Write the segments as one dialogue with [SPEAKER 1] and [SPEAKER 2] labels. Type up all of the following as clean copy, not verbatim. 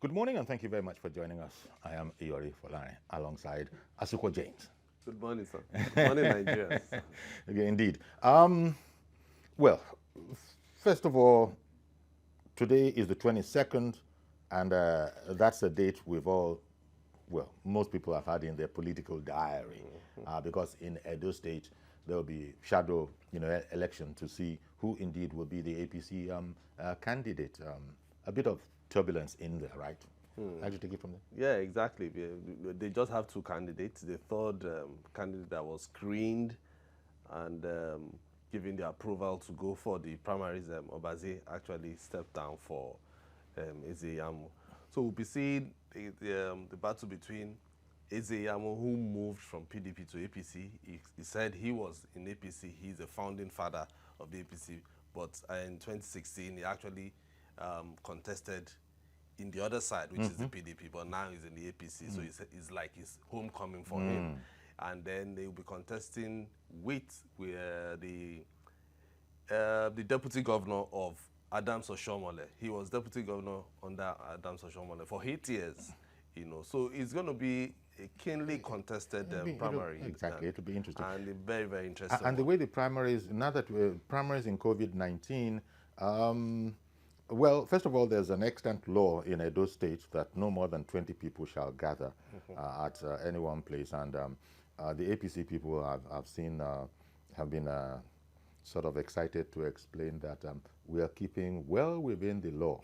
[SPEAKER 1] Good morning and thank you very much for joining us. I am Iyori Folare alongside Asuko James.
[SPEAKER 2] Good morning, sir. Good morning, Nigerians.
[SPEAKER 1] Okay, indeed. Well, first of all, today is the 22nd, and that's a date we've all, well, most people have had in their political diary, because in Edo State there will be shadow, election to see who indeed will be the APC candidate. A bit of turbulence in there, right? How'd you take it from there?
[SPEAKER 2] Yeah, exactly. They just have two candidates. The third candidate that was screened and given the approval to go for the primaries, Obaze actually stepped down for Ezeyamu. So we'll be seeing the battle between Ezeyamu, who moved from PDP to APC. He said he was in APC. He's the founding father of the APC. But in 2016, he actually contested in the other side, which is the PDP, but now he's in the APC, so it's like his homecoming for him. And then they will be contesting with the deputy governor of Adams Oshomole. He was deputy governor under Adams Oshomole for 8 years, So it's going to be a keenly contested primary.
[SPEAKER 1] Exactly, it'll be interesting.
[SPEAKER 2] And a very, very interesting
[SPEAKER 1] And the way the primaries, now that primaries in COVID-19, well, first of all, there's an extant law in Edo State that no more than 20 people shall gather at any one place. And the APC people have been sort of excited to explain that we are keeping well within the law.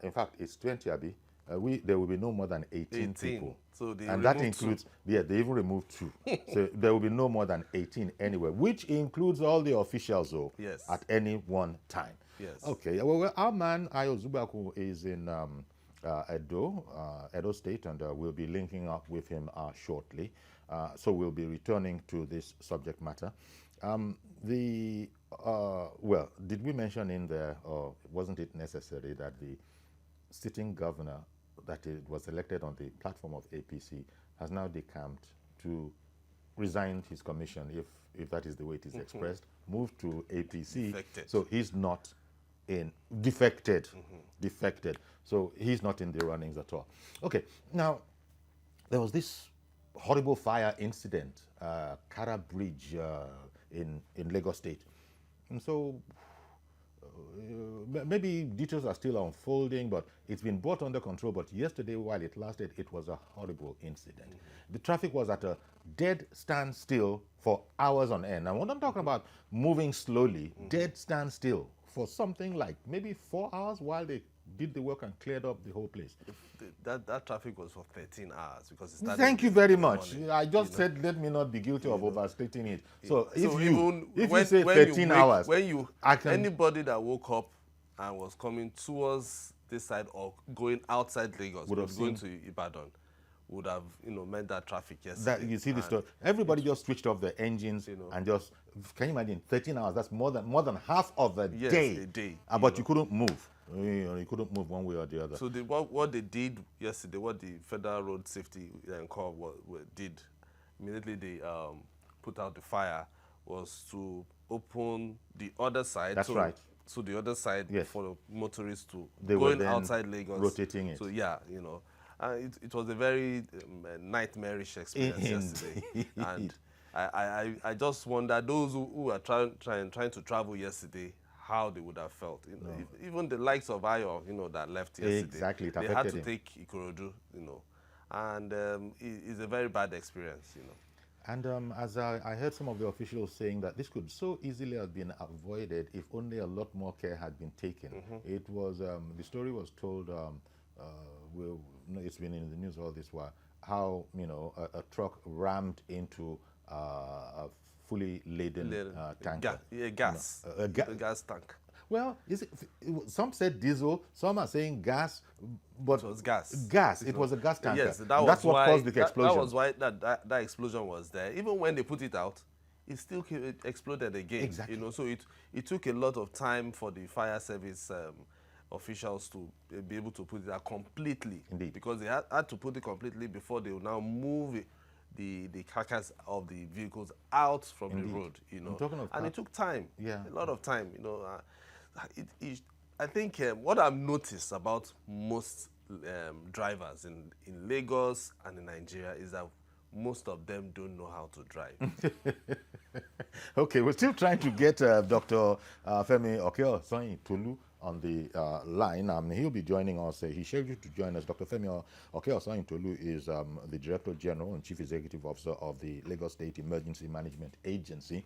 [SPEAKER 1] In fact, it's 20, Abi. There will be no more than 18 people.
[SPEAKER 2] So
[SPEAKER 1] and that includes, they even removed 2. So there will be no more than 18 anywhere, which includes all the officials, though,
[SPEAKER 2] yes,
[SPEAKER 1] at any one time.
[SPEAKER 2] Yes.
[SPEAKER 1] Okay. Well, our man, Ayo Zubaku, is in Edo State, and we'll be linking up with him shortly. So we'll be returning to this subject matter. Well, did we mention in there, or wasn't it necessary, that the sitting governor that was elected on the platform of APC has now decamped to resign his commission, if that is the way it is expressed, moved to APC.
[SPEAKER 2] Defected.
[SPEAKER 1] So he's not defected. So he's not in the runnings at all. Okay, now there was this horrible fire incident, Kara Bridge in Lagos State. And so maybe details are still unfolding, but it's been brought under control. But yesterday, while it lasted, it was a horrible incident. The traffic was at a dead standstill for hours on end. And when I'm talking about moving slowly, dead standstill for something like maybe 4 hours while they did the work and cleared up the whole place.
[SPEAKER 2] That traffic was for 13 hours because it started.
[SPEAKER 1] Thank you very much. I just said let me not be guilty of overstating it. So if you say 13 hours,
[SPEAKER 2] anybody that woke up and was coming towards this side or going outside Lagos, would have going to Ibadan, would have met that traffic yesterday.
[SPEAKER 1] You see the story. Everybody just switched off the engines and just, can you imagine, 13 hours? That's more than half of a day.
[SPEAKER 2] A day.
[SPEAKER 1] But you couldn't move. You couldn't move one way or the other.
[SPEAKER 2] So what they did yesterday, what the Federal Road Safety Corps did immediately, they put out the fire, was to open the other side.
[SPEAKER 1] That's right.
[SPEAKER 2] So the other side, yes, for the motorists to
[SPEAKER 1] they
[SPEAKER 2] going
[SPEAKER 1] were
[SPEAKER 2] outside Lagos,
[SPEAKER 1] rotating it.
[SPEAKER 2] So yeah, it was a very nightmarish experience yesterday. And I just wonder those who are trying to travel yesterday, how they would have felt. Even the likes of Ayo, that left yesterday.
[SPEAKER 1] Exactly,
[SPEAKER 2] they had to take Ikorodu, and it's a very bad experience,
[SPEAKER 1] And as I heard some of the officials saying that this could so easily have been avoided if only a lot more care had been taken. It was, the story was told, it's been in the news all this while, how, a truck rammed into a fully laden tanker.
[SPEAKER 2] Gas. A gas tank.
[SPEAKER 1] Well, some said diesel, some are saying gas, but
[SPEAKER 2] it was gas.
[SPEAKER 1] It was a gas tanker.
[SPEAKER 2] Yes,
[SPEAKER 1] that's what caused the explosion.
[SPEAKER 2] That was why that explosion was there. Even when they put it out, it still exploded again.
[SPEAKER 1] Exactly.
[SPEAKER 2] So it took a lot of time for the fire service officials to be able to put it out completely.
[SPEAKER 1] Indeed.
[SPEAKER 2] Because they had to put it completely before they will now move it, the carcass of the vehicles out from
[SPEAKER 1] Indeed.
[SPEAKER 2] the road,
[SPEAKER 1] I'm talking of
[SPEAKER 2] and it took time,
[SPEAKER 1] yeah,
[SPEAKER 2] a lot of time, I think what I've noticed about most drivers in Lagos and in Nigeria is that most of them don't know how to drive.
[SPEAKER 1] Okay, we're still trying to get Dr. Femi Okeosoyin Tolu on the line. He'll be joining us. He's scheduled to join us. Dr. Femi Okeosoyin Tolu is the Director General and Chief Executive Officer of the Lagos State Emergency Management Agency.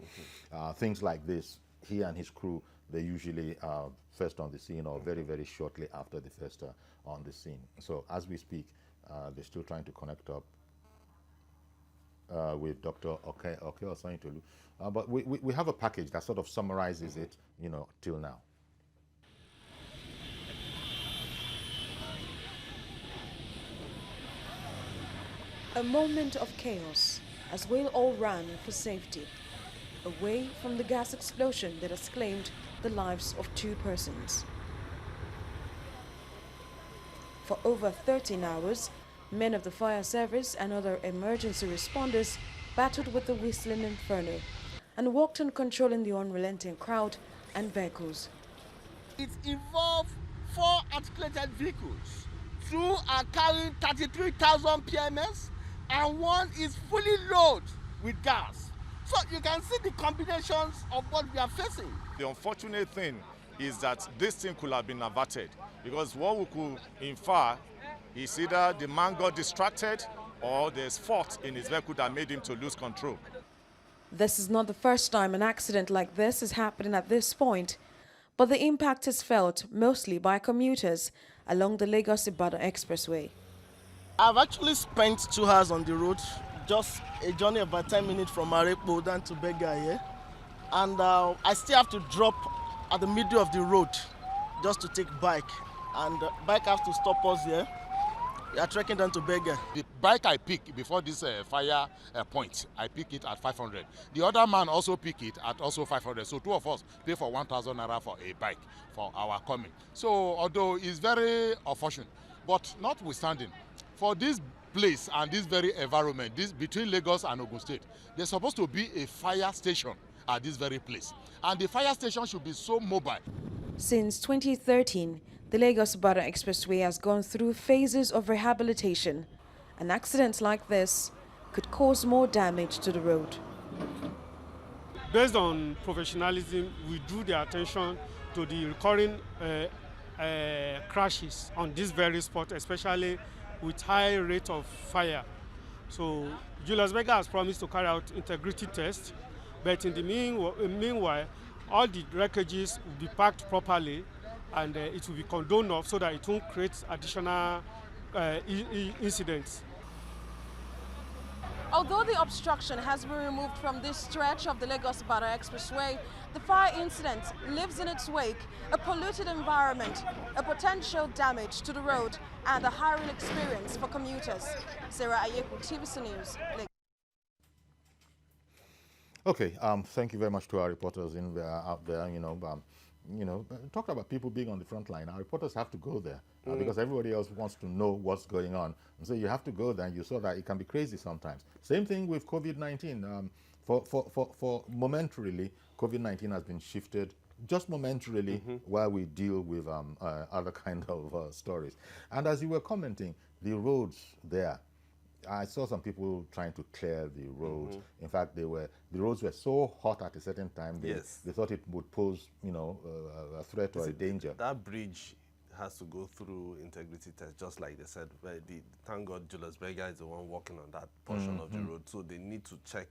[SPEAKER 1] Things like this, he and his crew, they usually are first on the scene or very, very shortly after the first on the scene. So as we speak, they're still trying to connect up with Dr. Okeosoyin Tolu. But we have a package that sort of summarizes it, till now.
[SPEAKER 3] A moment of chaos as we all ran for safety, away from the gas explosion that has claimed the lives of 2 persons. For over 13 hours, men of the fire service and other emergency responders battled with the whistling inferno and worked on controlling the unrelenting crowd and vehicles.
[SPEAKER 4] It involved 4 articulated vehicles. 2 are carrying 33,000 PMS and 1 is fully loaded with gas. So you can see the combinations of what we are facing.
[SPEAKER 5] The unfortunate thing is that this thing could have been averted, because what we could infer is either the man got distracted or there's fault in his vehicle that made him to lose control.
[SPEAKER 3] This is not the first time an accident like this is happening at this point, but the impact is felt mostly by commuters along the Lagos-Ibadan Expressway.
[SPEAKER 4] I've actually spent 2 hours on the road, just a journey of about 10 minutes from Arepo down to Bega here. And I still have to drop at the middle of the road just to take bike. And bike has to stop us here. We are trekking down to Bega.
[SPEAKER 6] The bike I pick before this fire point, I pick it at 500. The other man also pick it at also 500. So 2 of us pay for 1,000 naira for a bike for our coming. So although it's very unfortunate, but notwithstanding, for this place and this very environment, this between Lagos and Ogun State, there's supposed to be a fire station at this very place. And the fire station should be so mobile.
[SPEAKER 3] Since 2013, the Lagos-Ibadan Expressway has gone through phases of rehabilitation. An accident like this could cause more damage to the road.
[SPEAKER 7] Based on professionalism, we drew the attention to the recurring crashes on this very spot, especially with high rate of fire. So Julius Berger has promised to carry out integrity tests, but in the meanwhile, all the wreckages will be packed properly and it will be condoned off so that it won't create additional incidents.
[SPEAKER 3] Although the obstruction has been removed from this stretch of the Lagos-Ibadan Expressway, the fire incident leaves in its wake a polluted environment, a potential damage to the road, and a harrowing experience for commuters. Sarah Ayeku, TVC News, Lagos.
[SPEAKER 1] Okay, thank you very much to our reporters out there. Talk about people being on the front line. Our reporters have to go there because everybody else wants to know what's going on. And so you have to go there, and you saw that it can be crazy sometimes. Same thing with COVID-19. For momentarily, COVID-19 has been shifted just momentarily while we deal with other kind of stories. And as you were commenting, the roads there, I saw some people trying to clear the roads. In fact, the roads were so hot at a certain time, they thought it would pose, a threat or a danger.
[SPEAKER 2] That bridge has to go through integrity test, just like they said. Thank God Julius Berger is the one working on that portion of the road, so they need to check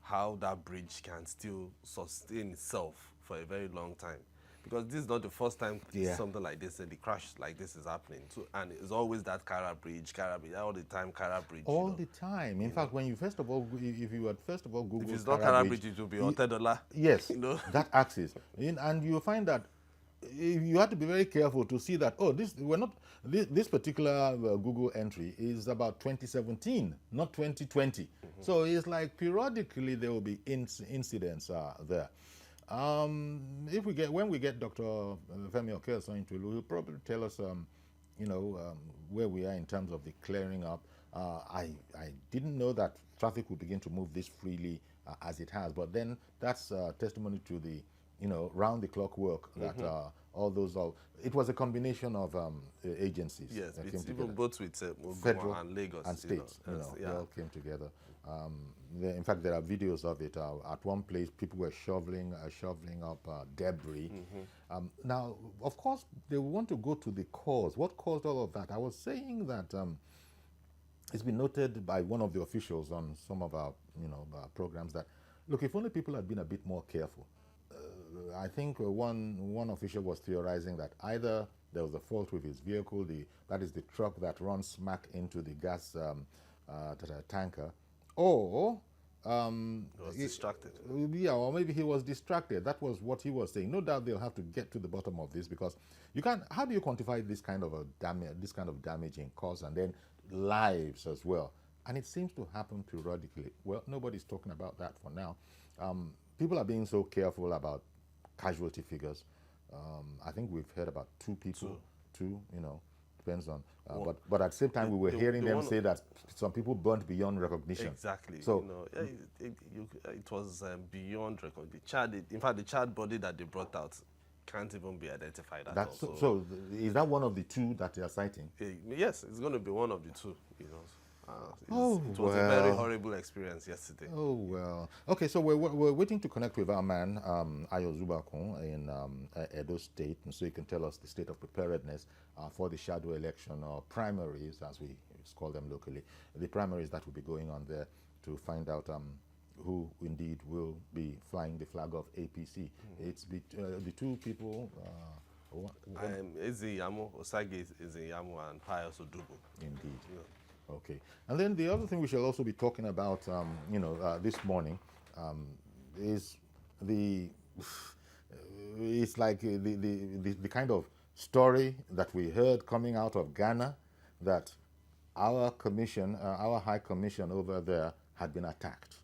[SPEAKER 2] how that bridge can still sustain itself for a very long time. Because this is not the first time something like this, the crash like this is happening. So, and it's always that Kara Bridge, all the time, Kara Bridge.
[SPEAKER 1] All the time. In fact, when you if you had first of all Google,
[SPEAKER 2] if it's not Kara Bridge, it will be $100.
[SPEAKER 1] Yes, that axis, and you find that you have to be very careful to see that this particular Google entry is about 2017, not 2020. So it's like periodically there will be incidents there. When we get Dr. Femi Okeosoyin Tolu, he'll probably tell us, where we are in terms of the clearing up. I didn't know that traffic would begin to move this freely as it has, but then that's testimony to the round-the-clock work that all those. It was a combination of agencies.
[SPEAKER 2] Yes,
[SPEAKER 1] that
[SPEAKER 2] it's
[SPEAKER 1] came
[SPEAKER 2] even
[SPEAKER 1] together.
[SPEAKER 2] both with
[SPEAKER 1] Federal
[SPEAKER 2] Ogun and Lagos.
[SPEAKER 1] and states,
[SPEAKER 2] yeah.
[SPEAKER 1] they all came together. In fact, there are videos of it. At one place, people were shoveling up debris. Now, of course, they want to go to the cause. What caused all of that? I was saying that it's been noted by one of the officials on some of our, programs that, look, if only people had been a bit more careful. I think one official was theorizing that either there was a fault with his vehicle, that is the truck that runs smack into the gas tanker, or
[SPEAKER 2] was distracted.
[SPEAKER 1] Yeah, or maybe he was distracted. That was what he was saying. No doubt they'll have to get to the bottom of this, because you can't. How do you quantify this kind of damage in cause and then lives as well? And it seems to happen periodically. Well, nobody's talking about that for now. People are being so careful about casualty figures. I think we've heard about 2 people. Two, depends on. But at the same time, we were hearing them say that some people burnt beyond recognition.
[SPEAKER 2] Exactly.
[SPEAKER 1] So
[SPEAKER 2] it was beyond recognition. In fact, the child body that they brought out can't even be identified at all.
[SPEAKER 1] So is that one of the 2 that they are citing?
[SPEAKER 2] Yes, it's going to be one of the 2. It was
[SPEAKER 1] well.
[SPEAKER 2] a very horrible experience yesterday.
[SPEAKER 1] Oh, well. Okay, so we're waiting to connect with our man, Ayo Zubakun, in Edo State, and so you can tell us the state of preparedness for the shadow election, or primaries, as we call them locally, the primaries that will be going on there, to find out who indeed will be flying the flag of APC. It's the 2 people.
[SPEAKER 2] Eze Yamu, Osage Eze Yamu, and Pius Odubo.
[SPEAKER 1] Indeed. Yeah. Okay. And then the other thing we shall also be talking about, this morning, is it's like the kind of story that we heard coming out of Ghana, that our commission, our high commission over there, had been attacked.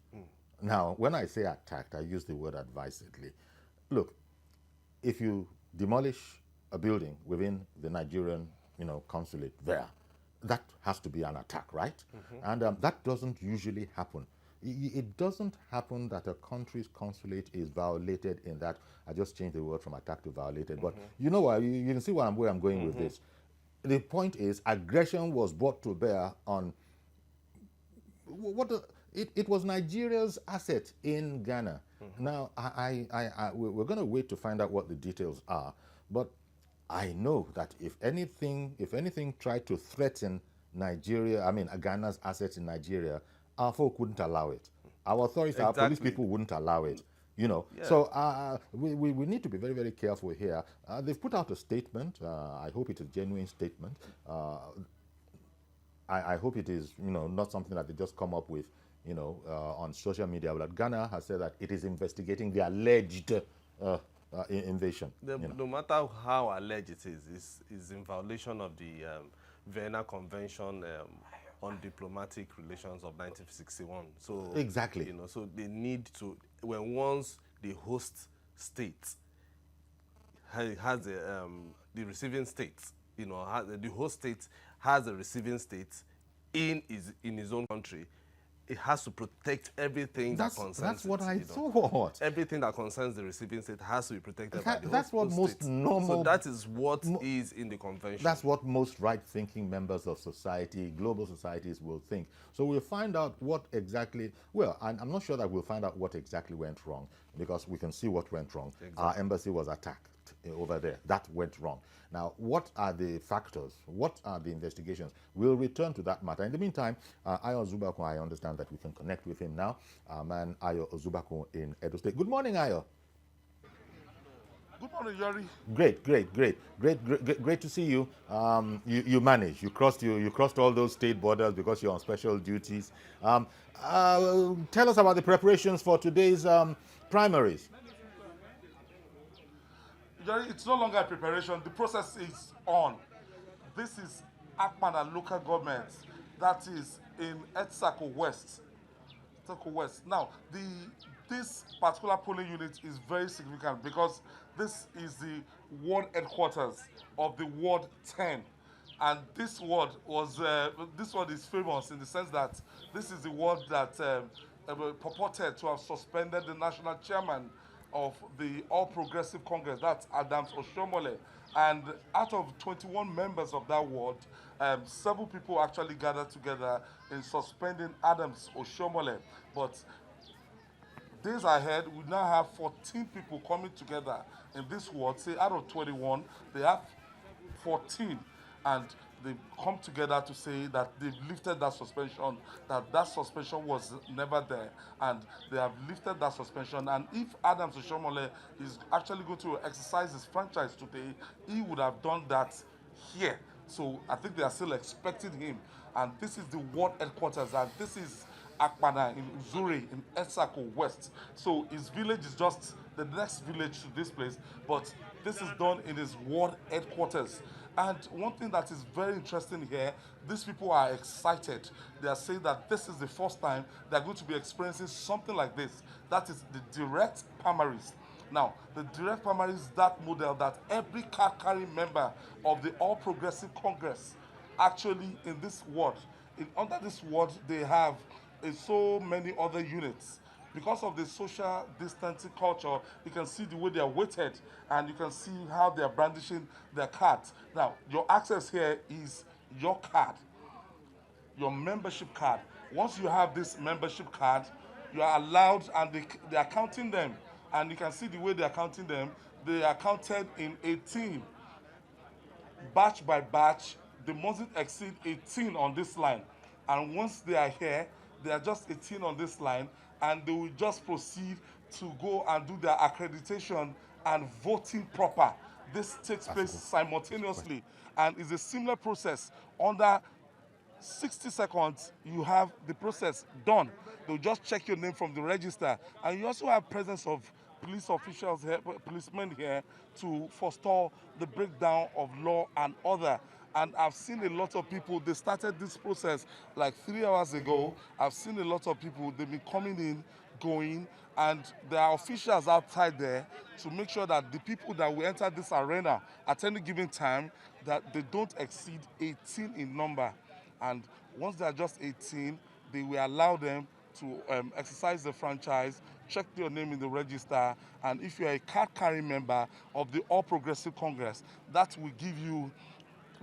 [SPEAKER 1] Now, when I say attacked, I use the word advisedly. Look, if you demolish a building within the Nigerian, consulate there, that has to be an attack, right? And that doesn't usually happen. It doesn't happen that a country's consulate is violated in that. I just changed the word from attack to violated. But you know what? You can see where I'm going with this. The point is, aggression was brought to bear on it was Nigeria's asset in Ghana. Now, we're going to wait to find out what the details are. But I know that if anything tried to threaten Nigeria, Ghana's assets in Nigeria, our folk wouldn't allow it. Our authorities, our police people wouldn't allow it. Yeah. So we need to be very, very careful here. They've put out a statement. I hope it's a genuine statement. I hope it is, not something that they just come up with, on social media. But Ghana has said that it is investigating the alleged invasion.
[SPEAKER 2] No matter how alleged it is in violation of the Vienna Convention on Diplomatic Relations of 1961. So
[SPEAKER 1] exactly.
[SPEAKER 2] So they need to, once the host state has the receiving state, the host state has a receiving state in his own country, it has to protect everything that concerns
[SPEAKER 1] That's what I
[SPEAKER 2] thought. Everything that concerns the receiving state has to be protected by the
[SPEAKER 1] That's what most
[SPEAKER 2] state.
[SPEAKER 1] normal...
[SPEAKER 2] So that is what is in the convention.
[SPEAKER 1] That's what most right-thinking members of society, global societies, will think. So we'll find out what exactly... Well, I'm not sure that we'll find out what exactly went wrong, because we can see what went wrong. Exactly. Our embassy was attacked over there. That went wrong. Now, what are the factors? What are the investigations? We'll return to that matter. In the meantime, Ayo Zubakun, I understand that we can connect with him now. Man, Ayo Zubakun in Edo State. Good morning, Ayo.
[SPEAKER 8] Good morning, Yari.
[SPEAKER 1] Great to see you. You managed. You crossed all those state borders because you're on special duties. Tell us about the preparations for today's primaries.
[SPEAKER 8] It's no longer a preparation. The process is on. This is Akpana local government. That is in Etsako West. Now, this particular polling unit is very significant because this is the ward headquarters of the Ward 10. And this ward is famous in the sense that this is the ward that purported to have suspended the national chairman of the All Progressive Congress, that's Adams Oshomole. And out of 21 members of that ward, 7 people actually gathered together in suspending Adams Oshomole. But days ahead, we now have 14 people coming together in this ward. Say out of 21, they have 14, and they come together to say that they've lifted that suspension, that suspension was never there, and they have lifted that suspension. And if Adams Oshomole is actually going to exercise his franchise today, he would have done that here. So I think they are still expecting him. And this is the ward headquarters, and this is Akpana in Uzuri in Esako West. So his village is just the next village to this place, but this is done in his ward headquarters. And one thing that is very interesting here, these people are excited. They are saying that this is the first time they're going to be experiencing something like this. That is the direct primaries. Now, the direct primaries is that model that every card-carrying member of the All Progressive Congress actually in this ward, under this ward, they have so many other units. Because of the social distancing culture, you can see the way they are weighted, and you can see how they are brandishing their cards. Now, your access here is your card, your membership card. Once you have this membership card, you are allowed, and they are counting them, and you can see the way they are counting them. They are counted in 18, batch by batch. They mustn't exceed 18 on this line. And once they are here, they are just 18 on this line, and they will just proceed to go and do their accreditation and voting proper. This takes place simultaneously, and is a similar process. Under 60 seconds, you have the process done. They'll just check your name from the register, and you also have presence of police officials here, policemen here, to forestall the breakdown of law and order. And I've seen a lot of people, they started this process like 3 hours ago. I've seen a lot of people, they've been coming in, going, and there are officials outside there to make sure that the people that will enter this arena at any given time, that they don't exceed 18 in number. And once they are just 18, they will allow them to exercise the franchise, check your name in the register, and if you're a card-carrying member of the All Progressive Congress, that will give you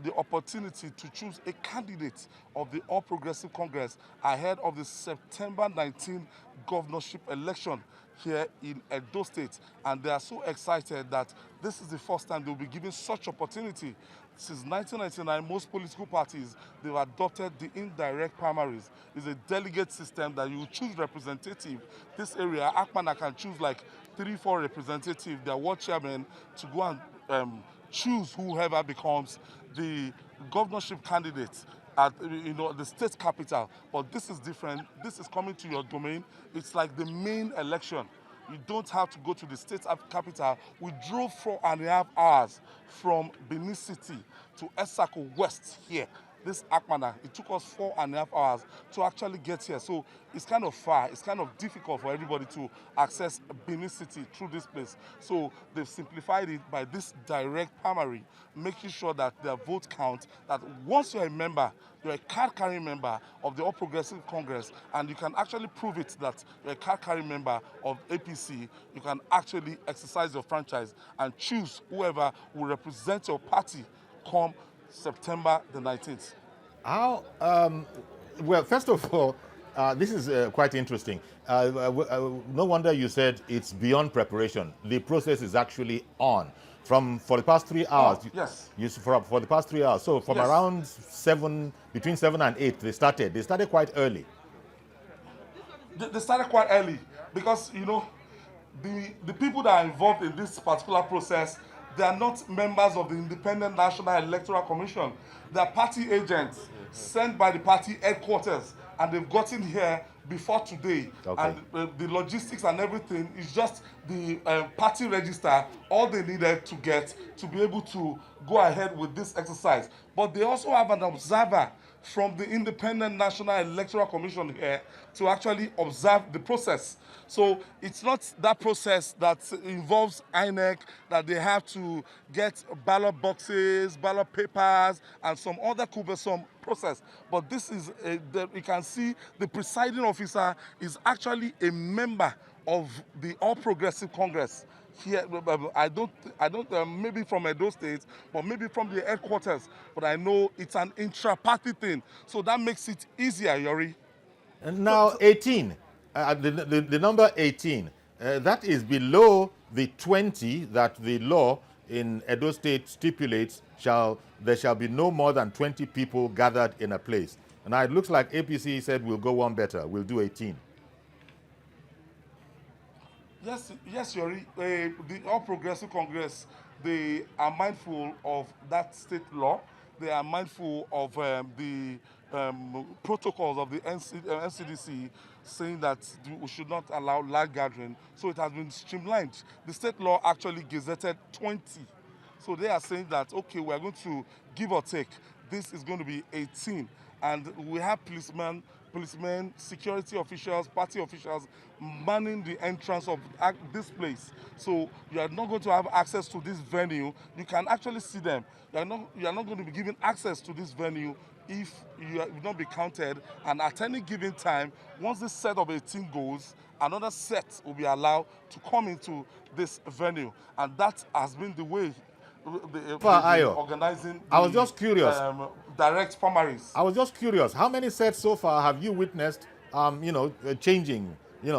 [SPEAKER 8] the opportunity to choose a candidate of the All Progressive Congress ahead of the September 19 governorship election here in Edo State. And they are so excited that this is the first time they'll be given such opportunity. Since 1999, most political parties, they've adopted the indirect primaries. It's a delegate system that you choose representative. This area, Akpana can choose like 3-4 representatives, their ward chairman, to go and choose whoever becomes the governorship candidate at the state capital. But this is different. This is coming to your domain. It's like the main election. You don't have to go to the state capital. We drove 4.5 hours from Benin City to Esako West here. This Akpana, it took us 4.5 hours to actually get here. So it's kind of far. It's kind of difficult for everybody to access Benin City through this place. So they've simplified it by this direct primary, making sure that their vote count, that once you're a member, you're a card-carrying member of the All Progressive Congress, and you can actually prove it that you're a card-carrying member of APC, you can actually exercise your franchise and choose whoever will represent your party come September the 19th.
[SPEAKER 1] How, well, first of all, this is quite interesting. No wonder you said it's beyond preparation. The process is actually on. For the past 3 hours.
[SPEAKER 8] Oh, yes.
[SPEAKER 1] For the past 3 hours. So from
[SPEAKER 8] Yes.
[SPEAKER 1] around 7, between 7 and 8, they started. They started quite early.
[SPEAKER 8] They started quite early because, the people that are involved in this particular process, they are not members of the Independent National Electoral Commission. They are party agents sent by the party headquarters, and they've gotten here before today.
[SPEAKER 1] Okay.
[SPEAKER 8] And the logistics and everything is just the party register, all they needed to get to be able to go ahead with this exercise. But they also have an observer from the Independent National Electoral Commission here to actually observe the process. So it's not that process that involves INEC, that they have to get ballot boxes, ballot papers, and some other cumbersome process. But this is, you can see the presiding officer is actually a member of the All Progressive Congress here. I don't, maybe from Edo State, but maybe from the headquarters. But I know it's an intra-party thing, so that makes it easier, Yori.
[SPEAKER 1] And now 18, the number 18, that is below the 20 that the law in Edo State stipulates there shall be no more than 20 people gathered in a place. And now it looks like APC said we'll go one better, we'll do 18.
[SPEAKER 8] Yes, Yori. The All Progressive Congress, they are mindful of that state law. They are mindful of the protocols of the NCDC saying that we should not allow large gathering. So it has been streamlined. The state law actually gazetted 20. So they are saying that, okay, we are going to give or take. This is going to be 18. And we have policemen, security officials, party officials manning the entrance of this place. So you are not going to have access to this venue. You can actually see them. You are not going to be given access to this venue if you will not be counted. And at any given time, once this set of 18 goes, another set will be allowed to come into this venue. And that has been the way organizing
[SPEAKER 1] I was just curious.
[SPEAKER 8] Direct primaries.
[SPEAKER 1] I was just curious. How many sets so far have you witnessed, changing,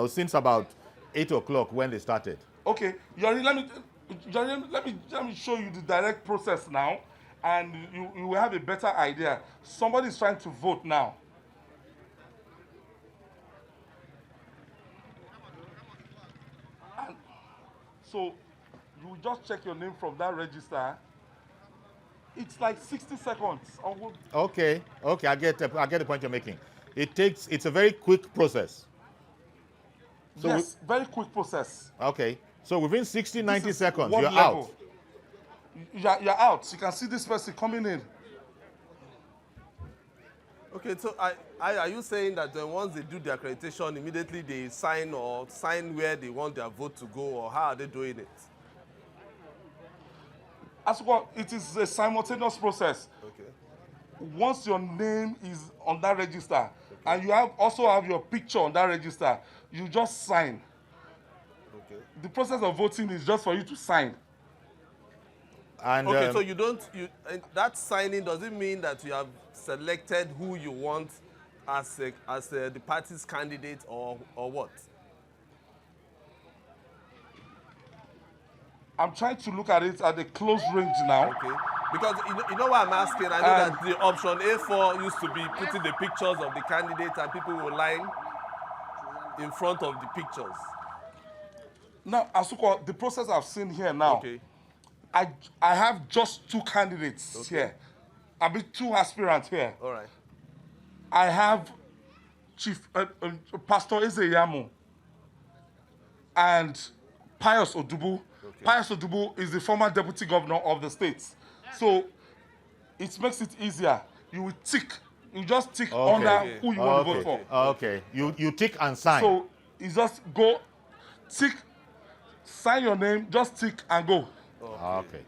[SPEAKER 1] since about 8 o'clock when they started?
[SPEAKER 8] Okay, Yori, let me show you the direct process now, and you will have a better idea. Somebody is trying to vote now. And so you will just check your name from that register. It's like 60 seconds.
[SPEAKER 1] Okay, I get the point you're making. It's a very quick process. So
[SPEAKER 8] yes, very quick process.
[SPEAKER 1] Okay, so within 60, 90 seconds, you're
[SPEAKER 8] level.
[SPEAKER 1] out.
[SPEAKER 8] You're out. You can see this person coming in.
[SPEAKER 2] Okay, so are you saying that once they do the accreditation, immediately they sign where they want their vote to go, or how are they doing it?
[SPEAKER 8] As well, it is a simultaneous process.
[SPEAKER 2] Okay.
[SPEAKER 8] Once your name is on that register, and you also have your picture on that register, you just sign.
[SPEAKER 2] Okay.
[SPEAKER 8] The process of voting is just for you to sign.
[SPEAKER 1] And,
[SPEAKER 2] okay, so that signing, does it mean that you have selected who you want as the party's candidate, or what?
[SPEAKER 8] I'm trying to look at it at a close range now.
[SPEAKER 2] Okay. Because you know why I'm asking? I know that the option A4 used to be putting the pictures of the candidate and people were lying in front of the pictures.
[SPEAKER 8] Now, Asuko, the process I've seen here now,
[SPEAKER 2] okay.
[SPEAKER 8] I have just 2 candidates here. I mean 2 aspirants here.
[SPEAKER 2] All right.
[SPEAKER 8] I have Pastor Ezeyamu and Pius Odubu. Okay. Pius Odubu is the former deputy governor of the state. So it makes it easier. You just tick under who you want to vote for.
[SPEAKER 1] Okay, you tick and sign.
[SPEAKER 8] So you just go, tick, sign your name, just tick and go.
[SPEAKER 1] Okay.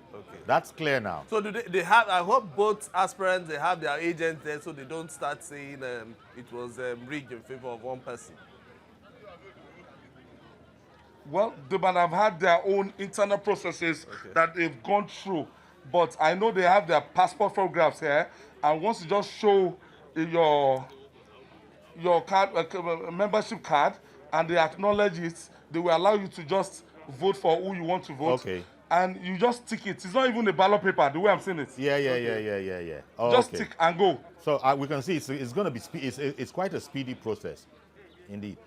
[SPEAKER 1] That's clear now.
[SPEAKER 2] So do they have, I hope both aspirants, they have their agents there so they don't start saying it was rigged in favor of one person.
[SPEAKER 8] Well, they might have had their own internal processes that they've gone through. But I know they have their passport photographs here. And once you just show your card, membership card, and they acknowledge it, they will allow you to just vote for who you want to vote. Okay. And you just tick it. It's not even a ballot paper, the way I'm seeing it.
[SPEAKER 1] Yeah.
[SPEAKER 8] Just tick and go.
[SPEAKER 1] So we can see it's going to be it's quite a speedy process, indeed.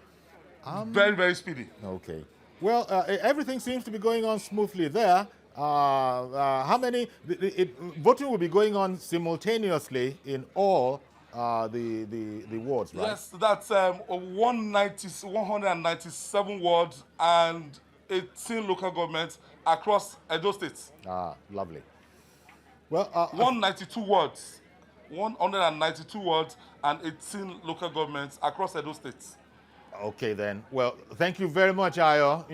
[SPEAKER 8] Very, very speedy.
[SPEAKER 1] Okay. Well, everything seems to be going on smoothly there. How many? Voting will be going on simultaneously in all the wards, right?
[SPEAKER 8] Yes, that's 197 wards and 18 local governments across Edo State.
[SPEAKER 1] Lovely. Well,
[SPEAKER 8] 192 wards, 192 wards and 18 local governments across Edo State.
[SPEAKER 1] Okay then. Well, thank you very much, Ayo.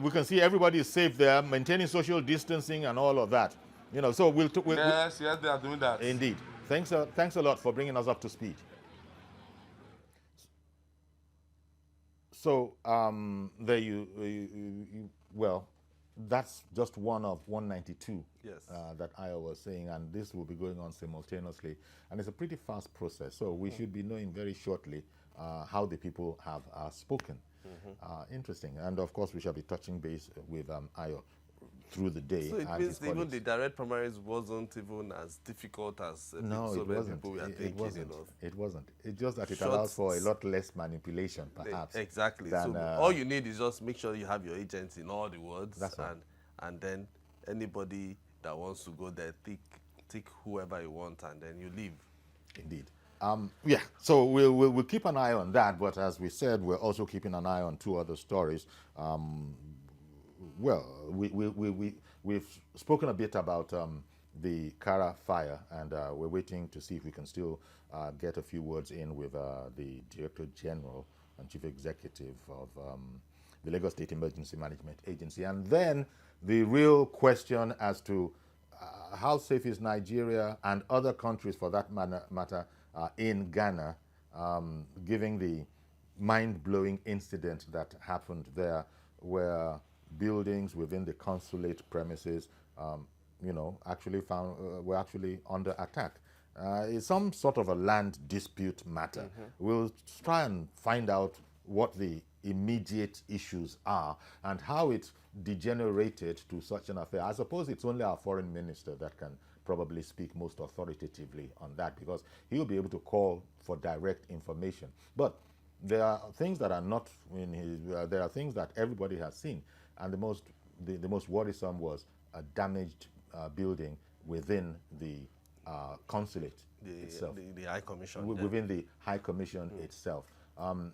[SPEAKER 1] We can see everybody is safe there, maintaining social distancing and all of that. So we'll
[SPEAKER 8] yes, they are doing that.
[SPEAKER 1] Indeed. Thanks a lot for bringing us up to speed. So there well, that's just one of 192 that Ayo was saying, and this will be going on simultaneously, and it's a pretty fast process. So we should be knowing very shortly how the people have spoken. Interesting, and of course we shall be touching base with Ayo through the day.
[SPEAKER 2] So it
[SPEAKER 1] and
[SPEAKER 2] means even the direct primaries wasn't even as difficult as so many people were thinking.
[SPEAKER 1] It wasn't. It's just that it allows for a lot less manipulation, perhaps.
[SPEAKER 2] Exactly.
[SPEAKER 1] Than,
[SPEAKER 2] so all you need is just make sure you have your agents in all the wards, and then anybody that wants to go there, tick whoever you want, and then you leave.
[SPEAKER 1] Indeed. Yeah, so we'll keep an eye on that, but as we said, we're also keeping an eye on two other stories. Well, we've spoken a bit about the Kara fire, and we're waiting to see if we can still get a few words in with the Director General and Chief Executive of the Lagos State Emergency Management Agency. And then the real question as to how safe is Nigeria and other countries for that matter in Ghana, given the mind-blowing incident that happened there, where buildings within the consulate premises, actually were actually under attack. It's some sort of a land dispute matter. We'll try and find out what the immediate issues are and how it degenerated to such an affair. I suppose it's only our foreign minister that can probably speak most authoritatively on that, because he'll be able to call for direct information. But there are things that are not in his, there are things that everybody has seen, and the most worrisome was a damaged building within the consulate itself.
[SPEAKER 2] The High Commission.
[SPEAKER 1] Within the High Commission itself.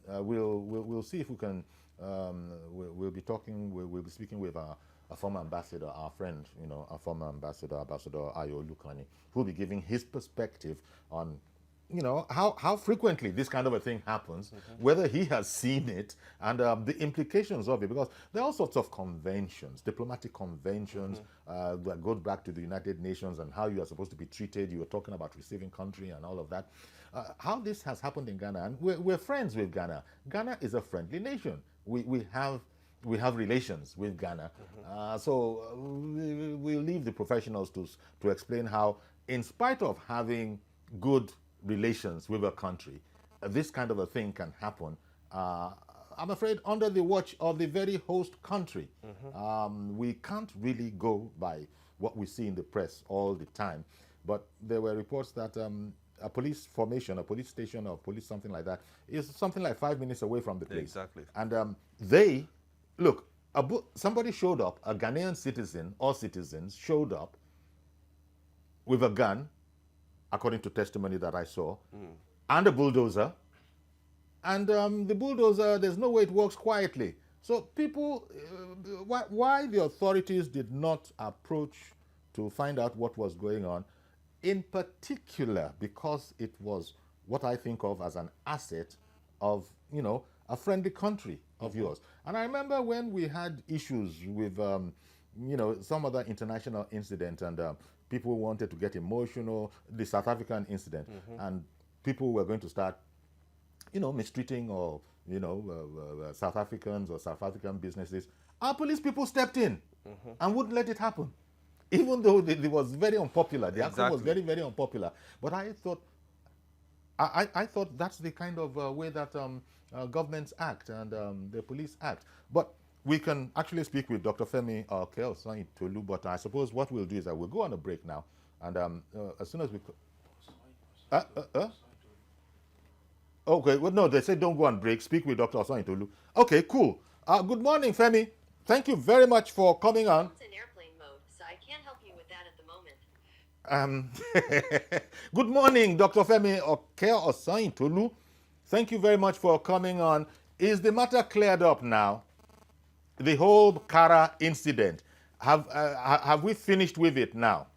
[SPEAKER 1] We'll see if we can, we'll be speaking with a former ambassador, our friend, a former ambassador, Ambassador Ayo Lukani, who'll be giving his perspective on, how frequently this kind of a thing happens, whether he has seen it, and the implications of it, because there are all sorts of conventions, diplomatic conventions that go back to the United Nations and how you are supposed to be treated. You were talking about receiving country and all of that. How this has happened in Ghana, and we're friends with Ghana. Ghana is a friendly nation. We have relations with Ghana. So we'll leave the professionals to explain how, in spite of having good relations with a country, this kind of a thing can happen, I'm afraid, under the watch of the very host country. We can't really go by what we see in the press all the time, but there were reports that a police formation, a police station or police something like that, is something like 5 minutes away from the place.
[SPEAKER 2] Exactly.
[SPEAKER 1] And somebody showed up, a Ghanaian citizen or citizens showed up with a gun, according to testimony that I saw, and a bulldozer. And the bulldozer, there's no way it works quietly. So people, why the authorities did not approach to find out what was going on, in particular because it was what I think of as an asset of, a friendly country of yours. And I remember when we had issues with, some other international incident, and people wanted to get emotional, the South African incident, and people were going to start, mistreating or, South Africans or South African businesses. Our police people stepped in and wouldn't let it happen, even though it was very unpopular. The action was very, very unpopular. But I thought that's the kind of way that governments act and the police act. But we can actually speak with Dr. Femi Tolu, but I suppose what we'll do is that we'll go on a break now, and as soon as we... Okay, well, no, they said don't go on break. Speak with Dr. Tolu. Okay, cool. Good morning, Femi. Thank you very much for coming on.
[SPEAKER 9] It's in airplane mode, so I can't help you with that at the moment.
[SPEAKER 1] Good morning, Dr. Femi Tolu. Thank you very much for coming on. Is the matter cleared up now? The whole Kara incident, have we finished with it now?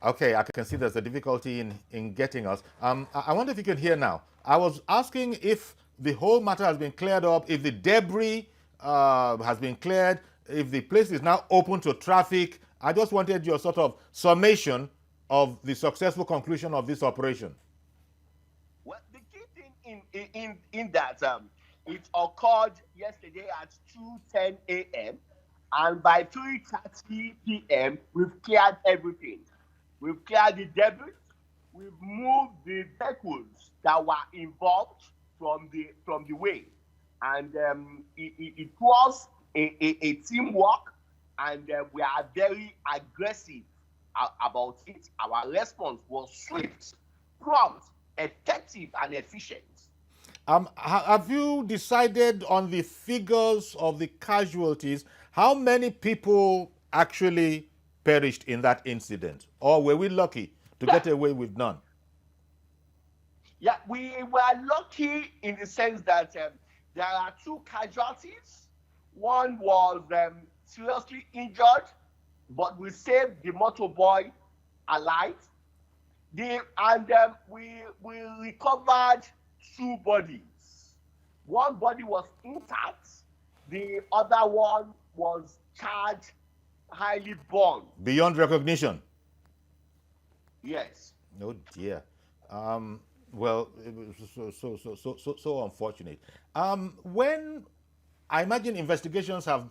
[SPEAKER 1] Okay, I can see there's a difficulty in getting us. I wonder if you can hear now. I was asking if the whole matter has been cleared up, if the debris has been cleared, if the place is now open to traffic. I just wanted your sort of summation of the successful conclusion of this operation?
[SPEAKER 10] Well, the key thing in that it occurred yesterday at 2:10 a.m. and by 3:30 p.m. we've cleared everything. We've cleared the debris. We've moved the vehicles that were involved from the way, and it was a teamwork, and we are very aggressive about it. Our response was swift, prompt, effective, and efficient.
[SPEAKER 1] Have you decided on the figures of the casualties? How many people actually perished in that incident? Or were we lucky to get away with none?
[SPEAKER 10] Yeah, we were lucky in the sense that there are 2 casualties. One was seriously injured, but we saved the motorboy alive. We recovered 2 bodies. One body was intact. The other one was charred, highly burned.
[SPEAKER 1] Beyond recognition?
[SPEAKER 10] Yes.
[SPEAKER 1] Oh dear. Well, it was so unfortunate. When I imagine investigations have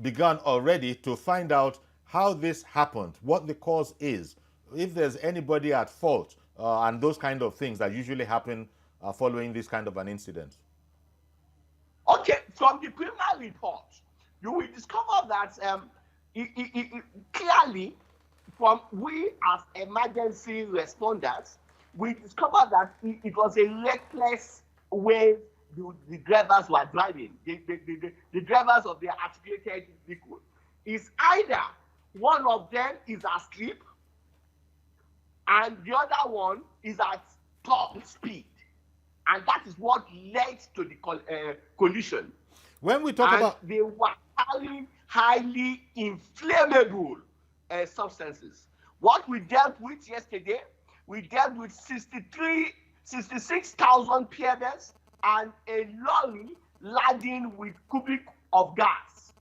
[SPEAKER 1] begun already to find out how this happened, what the cause is, if there's anybody at fault, and those kind of things that usually happen following this kind of an incident.
[SPEAKER 10] Okay, from the preliminary report, you will discover that clearly, from we as emergency responders, we discovered that it was a reckless way the drivers were driving, the drivers of the articulated vehicle. Is either one of them is asleep and the other one is at top speed. And that is what led to the collision.
[SPEAKER 1] When we talk about...
[SPEAKER 10] they were carrying highly inflammable substances. What we dealt with yesterday, we dealt with 66,000 PMS and a lorry laden with cubic of gas.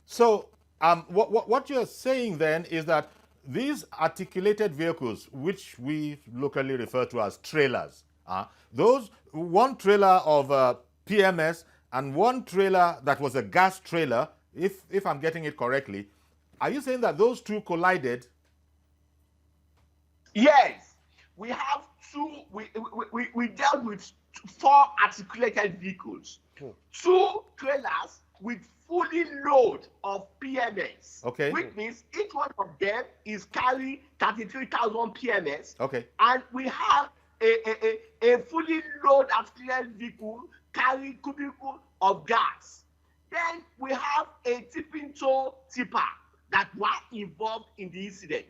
[SPEAKER 1] So what you're saying then is that these articulated vehicles, which we locally refer to as trailers, those one trailer of PMS and one trailer that was a gas trailer, if I'm getting it correctly, are you saying that those 2 collided?
[SPEAKER 10] Yes, we have 2. We dealt with 4 articulated vehicles, 2 trailers with fully load of PMS.
[SPEAKER 1] Okay.
[SPEAKER 10] Which means each one of them is carrying 33,000 PMS.
[SPEAKER 1] Okay.
[SPEAKER 10] And we have a fully loaded articulated vehicle carrying cubicle of gas. Then we have a tipping toe tipper that were involved in the incident.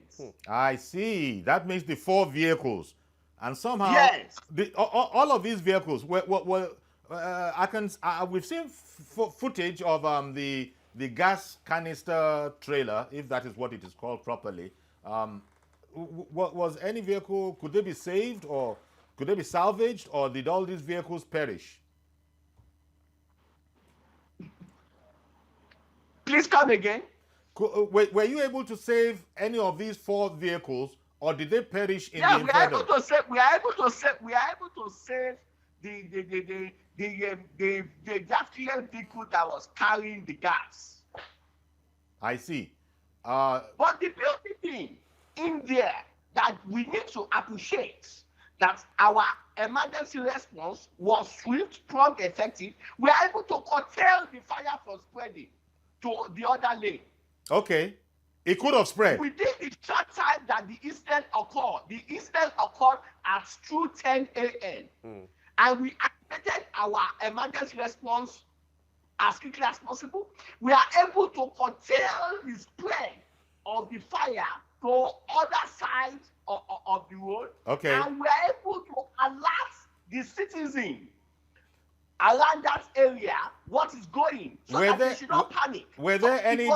[SPEAKER 1] I see. That means the 4 vehicles, and somehow
[SPEAKER 10] yes,
[SPEAKER 1] all of these vehicles we've seen footage of the gas canister trailer, if that is what it is called properly. Was any vehicle, could they be saved or could they be salvaged, or did all these vehicles perish?
[SPEAKER 10] Please come again.
[SPEAKER 1] Were you able to save any of these 4 vehicles, or did they perish in the inferno?
[SPEAKER 10] We are able to save the gas vehicle that was carrying the gas.
[SPEAKER 1] I see.
[SPEAKER 10] But the beauty thing in there that we need to appreciate that our emergency response was swift, prompt, effective. We are able to curtail the fire from spreading to the other lane.
[SPEAKER 1] Okay. It could have spread.
[SPEAKER 10] Within the short time that the incident occurred at 2:10 a.m. And we activated our emergency response as quickly as possible. We are able to curtail the spread of the fire to other sides of the road.
[SPEAKER 1] Okay.
[SPEAKER 10] And we are able to alert the citizen around that area what is going, so that they should not panic.
[SPEAKER 1] Were there any?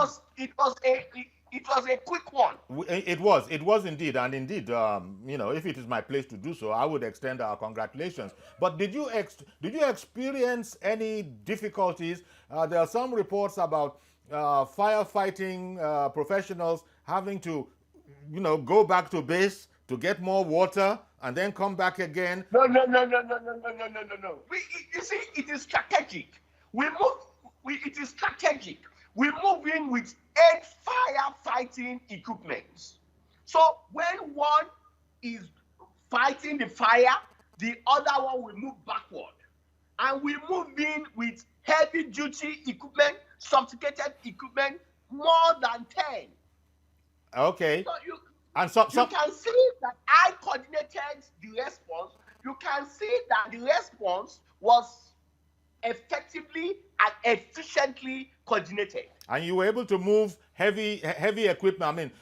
[SPEAKER 10] It was a quick one.
[SPEAKER 1] It was indeed, and indeed, if it is my place to do so, I would extend our congratulations. But did you experience any difficulties? There are some reports about firefighting professionals having to you know, go back to base to get more water and then come back again?
[SPEAKER 10] No. You see, it is strategic. It is strategic. We move in with 8 firefighting equipments. So when one is fighting the fire, the other one will move backward. And we move in with heavy duty equipment, sophisticated equipment, more than 10.
[SPEAKER 1] Okay.
[SPEAKER 10] So you can see that I coordinated the response. You can see that the response was effectively and efficiently coordinated.
[SPEAKER 1] And you were able to move heavy equipment. I mean,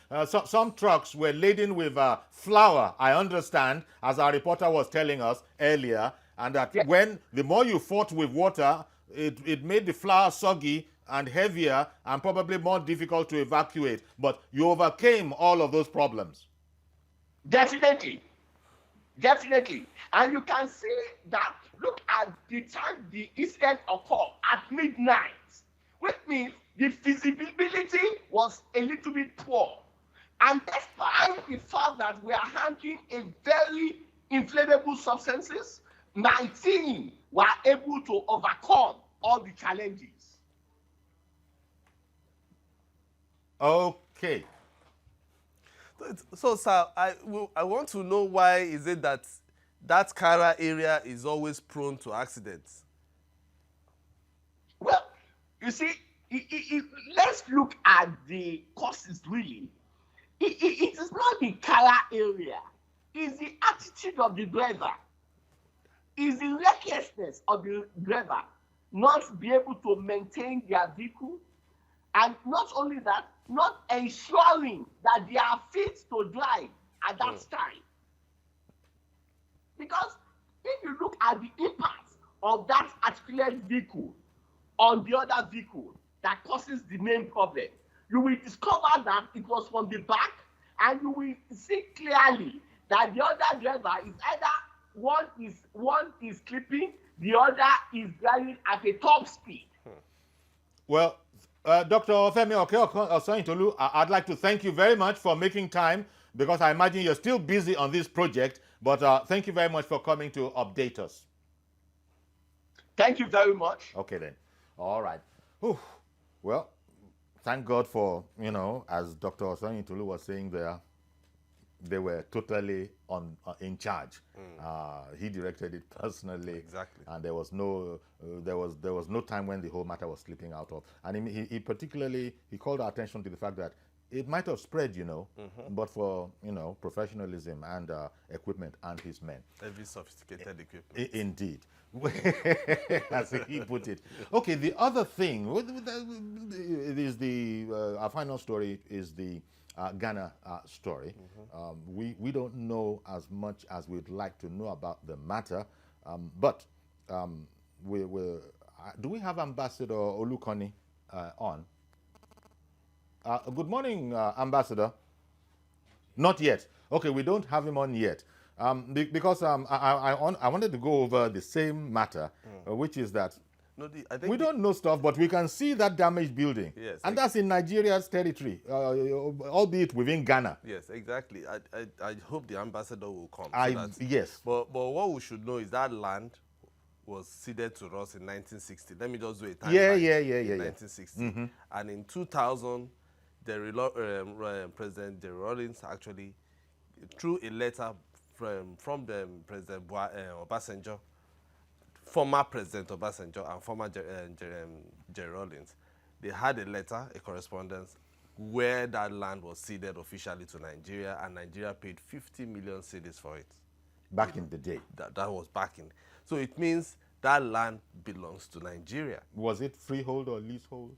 [SPEAKER 1] some trucks were laden with flour, I understand, as our reporter was telling us earlier, and that when the more you fought with water, it made the flour soggy and heavier and probably more difficult to evacuate. But you overcame all of those problems.
[SPEAKER 10] Definitely. And you can see that, look at the time the incident occurred at midnight, which means the visibility was a little bit poor. And despite the fact that we are handling a very inflammable substances, 19 were able to overcome all the challenges.
[SPEAKER 1] Okay.
[SPEAKER 2] So, sir, I want to know why is it that that Kara area is always prone to accidents?
[SPEAKER 10] Well, you see, let's look at the causes really. It is not the Kara area. It's the attitude of the driver. It's the recklessness of the driver not be able to maintain their vehicle. And not only that, not ensuring that they are fit to drive at that time. Because if you look at the impact of that articulated vehicle on the other vehicle that causes the main problem, you will discover that it was from the back, and you will see clearly that the other driver is either one is sleeping, the other is driving at a top speed.
[SPEAKER 1] Well, Dr. Femi Okoye-Osoyintolu, I'd like to thank you very much for making time, because I imagine you're still busy on this project, but thank you very much for coming to update us.
[SPEAKER 10] Thank you very much.
[SPEAKER 1] Okay then. All right. Whew. Well, thank God for, you know, as Dr. Osoyintolu was saying there, they were totally in charge. He directed it personally.
[SPEAKER 2] Exactly.
[SPEAKER 1] And there was no time when the whole matter was slipping out of. And he particularly called our attention to the fact that it might have spread, you know, but for, you know, professionalism and equipment and his men.
[SPEAKER 2] Every sophisticated equipment.
[SPEAKER 1] Indeed. As he put it. Okay, the other thing is our final story is the Ghana story. We don't know as much as we'd like to know about the matter, but do we have Ambassador Olukoni on? Good morning, Ambassador. Not yet. Okay, we don't have him on yet. Because I wanted to go over the same matter, which is that I think we don't know stuff, but we can see that damaged building. Yes, and that's in Nigeria's territory, albeit within Ghana.
[SPEAKER 2] Yes, exactly. I hope the ambassador will come.
[SPEAKER 1] Yes.
[SPEAKER 2] But what we should know is that land was ceded to us in 1960. Let me just do a timeline.
[SPEAKER 1] Yeah.
[SPEAKER 2] 1960. And in 2000, President Jerry Rawlings actually, through a letter from the President Obasanjo, former President Obasanjo and former Jerry Rawlings, they had a letter, a correspondence, where that land was ceded officially to Nigeria, and Nigeria paid 50 million cedis for it.
[SPEAKER 1] Back in the day.
[SPEAKER 2] That was back in. So it means that land belongs to Nigeria.
[SPEAKER 1] Was it freehold or leasehold?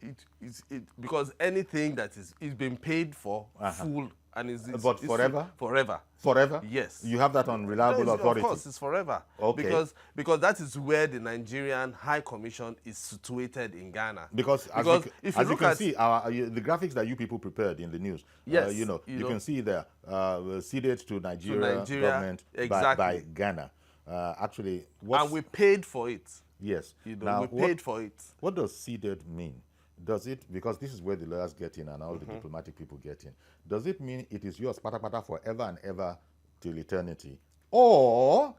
[SPEAKER 2] Because anything that is been paid for full and is
[SPEAKER 1] but forever?
[SPEAKER 2] Forever.
[SPEAKER 1] Forever?
[SPEAKER 2] Yes.
[SPEAKER 1] You have that on reliable authority?
[SPEAKER 2] Of course, it's forever.
[SPEAKER 1] Okay.
[SPEAKER 2] Because that is where the Nigerian High Commission is situated in Ghana.
[SPEAKER 1] Because as you can see, the graphics that you people prepared in the news,
[SPEAKER 2] yes,
[SPEAKER 1] you can see there, ceded to Nigeria government exactly. by Ghana.
[SPEAKER 2] And we paid for it.
[SPEAKER 1] Yes.
[SPEAKER 2] We paid for it.
[SPEAKER 1] What does ceded mean? does it, because this is where the lawyers get in and all the diplomatic people get in, does it mean it is yours pata pata forever and ever till eternity, or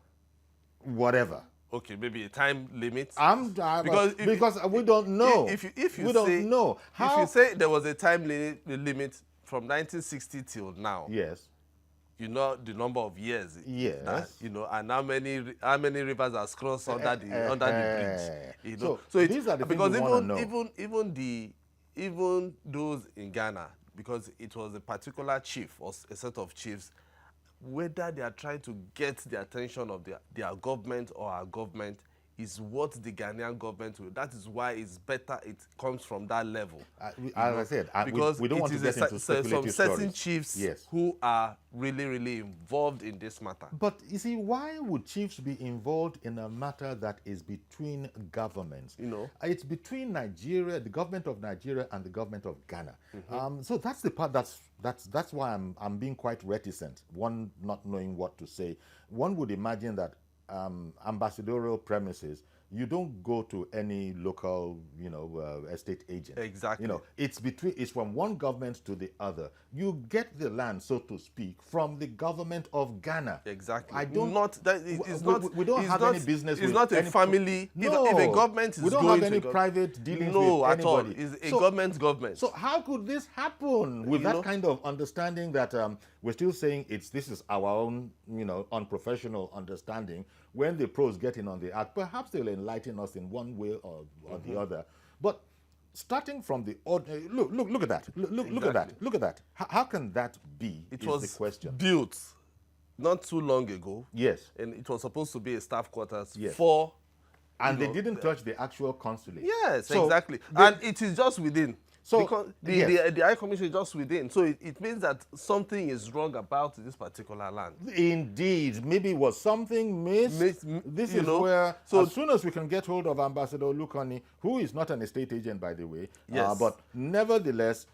[SPEAKER 1] whatever?
[SPEAKER 2] Okay, maybe a time limit.
[SPEAKER 1] Because we don't know.
[SPEAKER 2] If you
[SPEAKER 1] we
[SPEAKER 2] say,
[SPEAKER 1] don't know.
[SPEAKER 2] If you say there was a time limit from 1960 till now,
[SPEAKER 1] yes,
[SPEAKER 2] you know the number of years.
[SPEAKER 1] Yes.
[SPEAKER 2] That, you know, and how many rivers has crossed under the bridge. You know,
[SPEAKER 1] so these are the
[SPEAKER 2] because
[SPEAKER 1] things we want to know.
[SPEAKER 2] even those in Ghana, because it was a particular chief or a set of chiefs, whether they are trying to get the attention of their government or our government is what the Ghanaian government will. That is why it's better it comes from that level.
[SPEAKER 1] As I said,
[SPEAKER 2] because
[SPEAKER 1] we don't want to get into speculative
[SPEAKER 2] some certain
[SPEAKER 1] stories.
[SPEAKER 2] chiefs
[SPEAKER 1] Yes.
[SPEAKER 2] who are really, really involved in this matter.
[SPEAKER 1] But you see, why would chiefs be involved in a matter that is between governments?
[SPEAKER 2] You know,
[SPEAKER 1] it's between Nigeria, the government of Nigeria, and the government of Ghana. So that's the part that's why I'm being quite reticent. One, not knowing what to say. One would imagine that ambassadorial premises, you don't go to any local, estate agent.
[SPEAKER 2] Exactly.
[SPEAKER 1] You know, it's from one government to the other. You get the land, so to speak, from the government of Ghana.
[SPEAKER 2] Exactly.
[SPEAKER 1] I don't.
[SPEAKER 2] We
[SPEAKER 1] don't have any business.
[SPEAKER 2] It's
[SPEAKER 1] with
[SPEAKER 2] not a
[SPEAKER 1] any,
[SPEAKER 2] family.
[SPEAKER 1] No,
[SPEAKER 2] if a government is
[SPEAKER 1] we don't
[SPEAKER 2] going
[SPEAKER 1] have any
[SPEAKER 2] to
[SPEAKER 1] private dealings
[SPEAKER 2] no,
[SPEAKER 1] with
[SPEAKER 2] at all.
[SPEAKER 1] anybody.
[SPEAKER 2] It's a government.
[SPEAKER 1] So how could this happen with that kind of understanding that we're still saying this is our own, unprofessional understanding? When the pros get in on the act, perhaps they'll enlighten us in one way or the other. But starting from the look at that. Look at that. How can that be?
[SPEAKER 2] It
[SPEAKER 1] is
[SPEAKER 2] was
[SPEAKER 1] the question.
[SPEAKER 2] built not too long ago.
[SPEAKER 1] Yes.
[SPEAKER 2] And it was supposed to be a staff quarters
[SPEAKER 1] Yes.
[SPEAKER 2] for.
[SPEAKER 1] And they didn't touch the actual consulate.
[SPEAKER 2] Yes,
[SPEAKER 1] So
[SPEAKER 2] exactly. And it is just within.
[SPEAKER 1] So,
[SPEAKER 2] because
[SPEAKER 1] yes.
[SPEAKER 2] the High Commission is just within. So it means that something is wrong about this particular land.
[SPEAKER 1] Indeed. Maybe was something missed. This is where, as soon as we can get hold of Ambassador Lukoni, who is not an estate agent, by the way,
[SPEAKER 2] yes.
[SPEAKER 1] But nevertheless,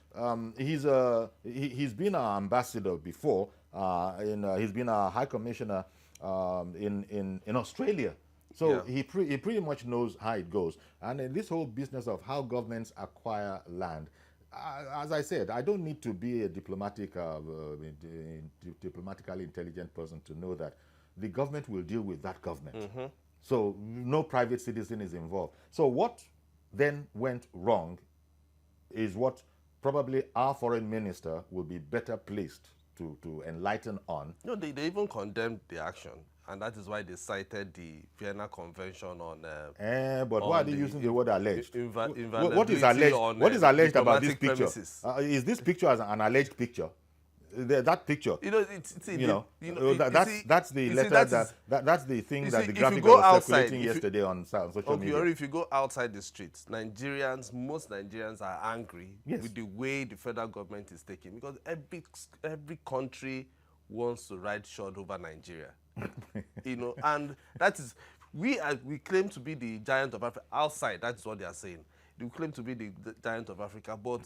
[SPEAKER 1] he's been our ambassador before. He's been our High Commissioner in Australia. So he pretty much knows how it goes. And in this whole business of how governments acquire land, as I said, I don't need to be a diplomatically intelligent person to know that the government will deal with that government. So no private citizen is involved. So what then went wrong is what probably our foreign minister will be better placed to enlighten on.
[SPEAKER 2] No, they even condemned the action. And that is why they cited the Vienna Convention on.
[SPEAKER 1] But why are they using the word alleged?
[SPEAKER 2] What
[SPEAKER 1] is alleged? What is alleged about this picture?
[SPEAKER 2] Premises.
[SPEAKER 1] Is this picture as an alleged picture? That picture. That's the letter that's the thing that the graphic was circulating yesterday on social media.
[SPEAKER 2] Or if you go outside the streets, most Nigerians are angry with the way the federal government is taking, because every country wants to ride short over Nigeria. And that is, we claim to be the giant of Africa outside. That's what they are saying. They claim to be the giant of Africa, but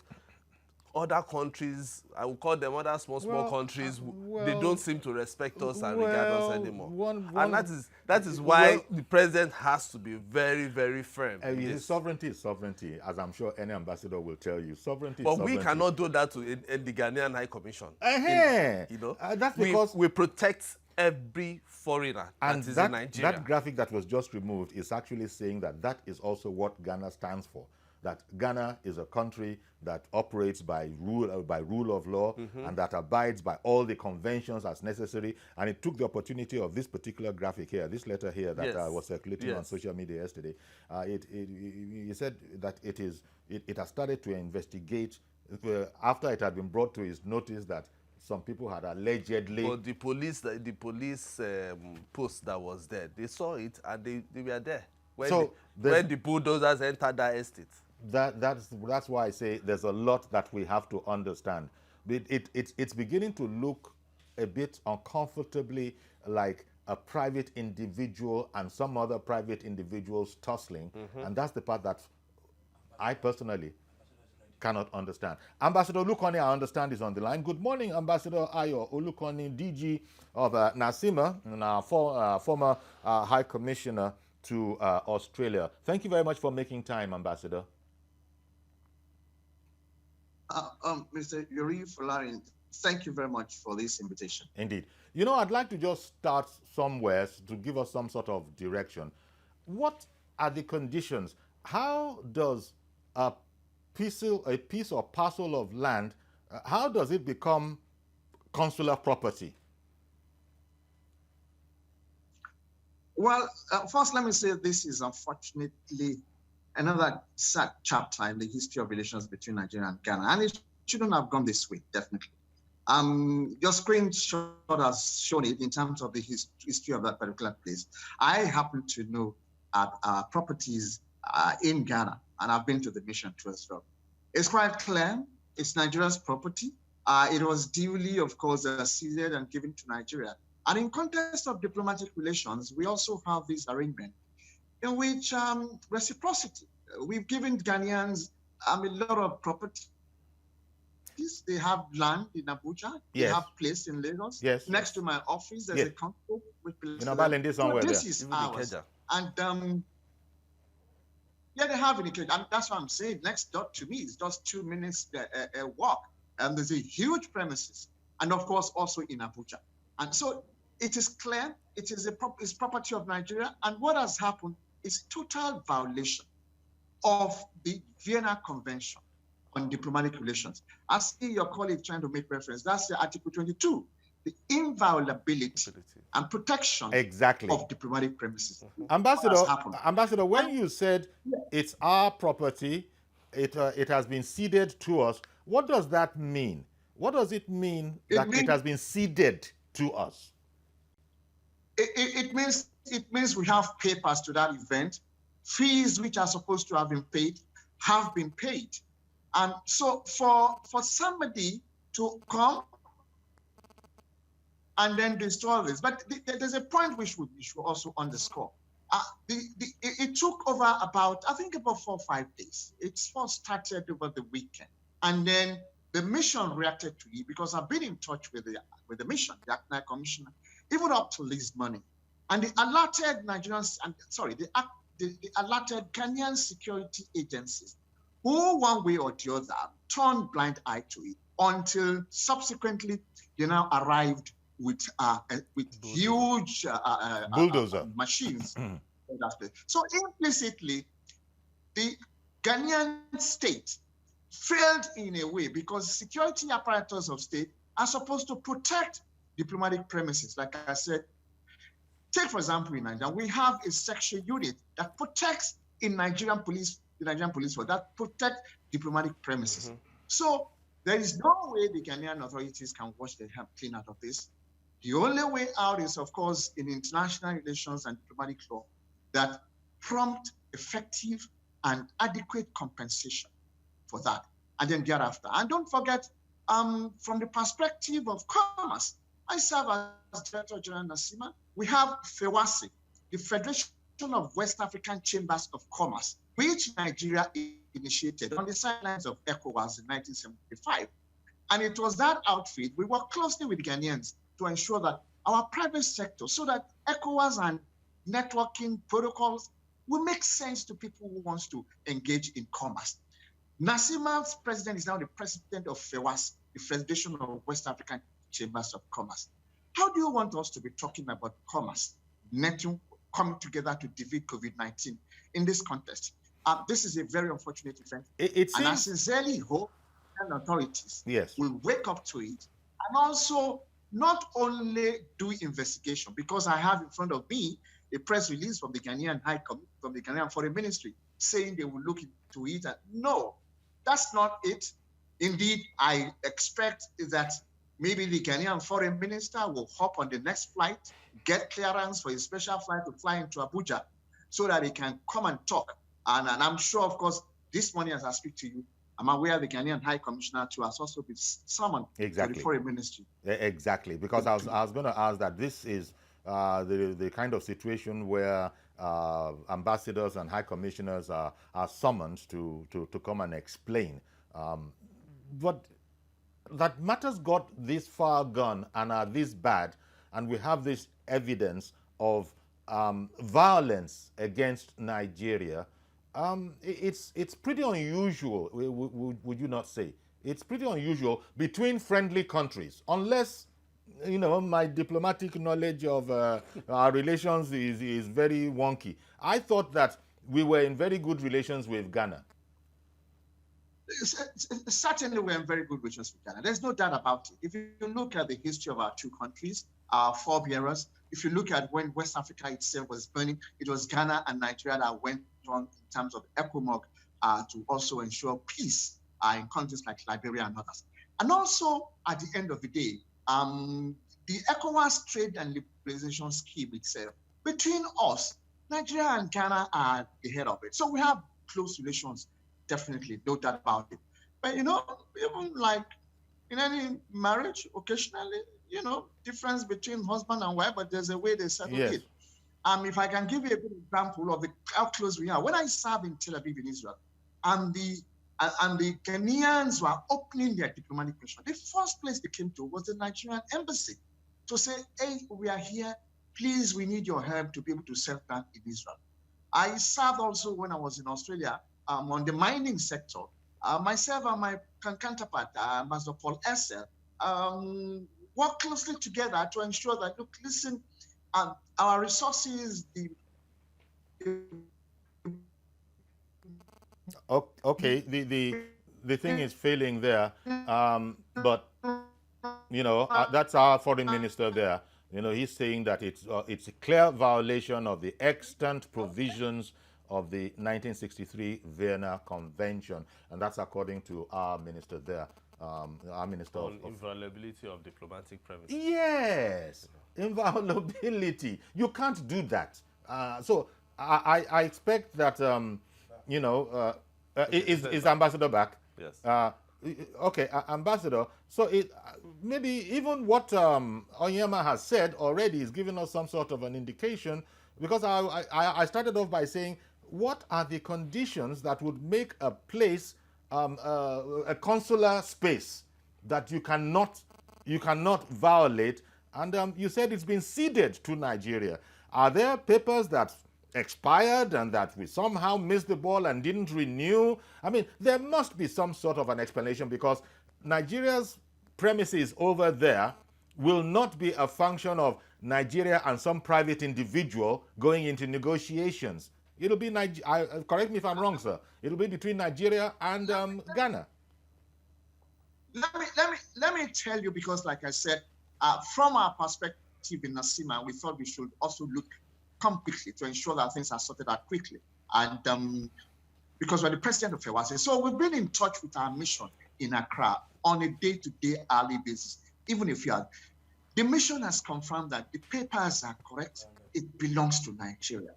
[SPEAKER 2] other countries, I will call them other small countries, they don't seem to respect us and regard us anymore. And that is why the president has to be very, very firm.
[SPEAKER 1] Sovereignty is sovereignty, as I'm sure any ambassador will tell you. Sovereignty
[SPEAKER 2] but
[SPEAKER 1] is sovereignty.
[SPEAKER 2] We cannot do that in the Ghanaian High Commission.
[SPEAKER 1] That's because
[SPEAKER 2] we protect every foreigner
[SPEAKER 1] and
[SPEAKER 2] that is in Nigeria.
[SPEAKER 1] That graphic that was just removed is actually saying that is also what Ghana stands for. That Ghana is a country that operates by rule of law and that abides by all the conventions as necessary. And it took the opportunity of this particular graphic here, this letter here that was circulating on social media yesterday. He said that it has started to investigate after it had been brought to his notice that some people had allegedly.
[SPEAKER 2] But the police post that was there, they saw it and they were there when the bulldozers entered that estate.
[SPEAKER 1] That's why I say there's a lot that we have to understand. It's beginning to look a bit uncomfortably like a private individual and some other private individuals tussling, and that's the part that I personally cannot understand. Ambassador Lukoni, I understand, is on the line. Good morning, Ambassador Ayo Olukoni, DG of NASIMA, and our former High Commissioner to Australia. Thank you very much for making time, Ambassador.
[SPEAKER 11] Mr. Yuri Folarin, thank you very much for this invitation.
[SPEAKER 1] Indeed. You know, I'd like to just start somewhere to give us some sort of direction. What are the conditions? How does a piece or parcel of land, how does it become consular property?
[SPEAKER 11] Well, first, let me say this is unfortunately another sad chapter in the history of relations between Nigeria and Ghana, and it shouldn't have gone this way, definitely. Your screenshot has shown it in terms of the history of that particular place. I happen to know properties in Ghana, and I've been to the mission too as well. It's quite clear it's Nigeria's property. It was duly, of course, ceded and given to Nigeria. And in context of diplomatic relations, we also have this arrangement in which reciprocity. We've given Ghanaians a lot of property. They have land in Abuja.
[SPEAKER 1] Yes.
[SPEAKER 11] They have place in Lagos.
[SPEAKER 1] Yes.
[SPEAKER 11] Next to my office, there's a consulate with place.
[SPEAKER 1] Somewhere
[SPEAKER 11] this
[SPEAKER 1] there.
[SPEAKER 11] is ours. And yeah, they have in Ikeja. And that's what I'm saying. Next door to me is just 2 minutes walk. And there's a huge premises. And of course, also in Abuja. And so it is clear it is it's property of Nigeria. And what has happened is total violation of the Vienna Convention on Diplomatic Relations. I see your colleague trying to make reference. That's the Article 22, the inviolability and protection of diplomatic premises.
[SPEAKER 1] Ambassador, when you said it's our property, it has been ceded to us, what does that mean? What does it mean that it has been ceded to us?
[SPEAKER 11] It means we have papers to that event. Fees which are supposed to have been paid. And so for somebody to come and then destroy this, but there's a point which we should also underscore. It took over about 4 or 5 days. It first started over the weekend. And then the mission reacted to it because I've been in touch with the mission, the High Commissioner, even up to this morning. And the alerted Nigerians, the alerted Kenyan security agencies, who one way or the other turned blind eye to it until subsequently they now arrived with huge
[SPEAKER 1] bulldozer
[SPEAKER 11] machines. So implicitly, the Ghanaian state failed in a way because security apparatus of state are supposed to protect diplomatic premises. Like I said, take for example in Nigeria, we have a section unit that protects the Nigerian police force that protect diplomatic premises. So there is no way the Ghanaian authorities can wash their hands clean out of this. The only way out is, of course, in international relations and diplomatic law, that prompt, effective, and adequate compensation for that. And then thereafter. And don't forget, from the perspective of commerce, I serve as Director General Nasima. We have FEWASI, the Federation of West African Chambers of Commerce, which Nigeria initiated on the sidelines of ECOWAS in 1975. And it was that outfit, we worked closely with Ghanaians to ensure that our private sector, so that ECOWAS and networking protocols will make sense to people who want to engage in commerce. Nasima's president is now the president of FEWAS, the Federation of West African Chambers of Commerce. How do you want us to be talking about commerce, netting, coming together to defeat COVID-19 in this context? This is a very unfortunate event. And I sincerely hope authorities will wake up to it and also not only do investigation, because I have in front of me a press release from the Ghanaian from the Ghanaian Foreign Ministry saying they will look into it. And no, that's not it. Indeed, I expect that maybe the Ghanaian Foreign Minister will hop on the next flight, get clearance for a special flight to fly into Abuja so that he can come and talk. And I'm sure, of course, this morning as I speak to you, I'm aware the Ghanaian High Commissioner too has also been summoned to the Foreign Ministry.
[SPEAKER 1] Exactly, because I was going to ask that this is the kind of situation where ambassadors and high commissioners are summoned to come and explain. But that matters got this far gone and are this bad, and we have this evidence of violence against Nigeria. It's pretty unusual, would you not say? it's pretty unusual between friendly countries, unless, you know, my diplomatic knowledge of our relations is very wonky. I thought that we were in very good relations with Ghana.
[SPEAKER 11] Certainly, we're in very good relations with Ghana. There's no doubt about it. If you look at the history of our two countries, our forebearers, if you look at when West Africa itself was burning, it was Ghana and Nigeria that went on in terms of ECOMOG to also ensure peace in countries like Liberia and others. And also, at the end of the day, the ECOWAS trade and liberalization scheme itself, between us, Nigeria and Ghana are the head of it. So we have close relations, definitely, no doubt about it. But, you know, even like in any marriage, occasionally, you know, difference between husband and wife, but there's a way they settle it. If I can give you a good example of how close we are. When I served in Tel Aviv in Israel, and the Ghanaians were opening their diplomatic mission, the first place they came to was the Nigerian embassy to say, hey, we are here. Please, we need your help to be able to settle down in Israel. I served also when I was in Australia on the mining sector. Myself and my counterpart, Ambassador Paul Essel, work closely together to ensure that, look, listen, our resources,
[SPEAKER 1] Okay, the thing is failing there, but, you know, that's our foreign minister there. You know, he's saying that it's a clear violation of the extant provisions of the 1963 Vienna Convention, and that's according to our minister there, our minister
[SPEAKER 2] on inviolability of diplomatic privacy.
[SPEAKER 1] Yes, inviolability. You can't do that. So I expect that you know, is Ambassador back?
[SPEAKER 2] Yes.
[SPEAKER 1] Okay, Ambassador. So maybe even what Onyema has said already is giving us some sort of an indication, because I started off by saying, what are the conditions that would make a place a consular space that you cannot violate? And you said it's been ceded to Nigeria. Are there papers that expired and that we somehow missed the ball and didn't renew? I mean, there must be some sort of an explanation, because Nigeria's premises over there will not be a function of Nigeria and some private individual going into negotiations. It'll be, correct me if I'm wrong, sir, it'll be between Nigeria and Ghana.
[SPEAKER 11] Let me tell you, because like I said, from our perspective in Nasima, we thought we should also look completely to ensure that things are sorted out quickly. And because we're the president of FEWASE, so we've been in touch with our mission in Accra on a day-to-day, hourly basis. Even if the mission has confirmed that the papers are correct, it belongs to Nigeria.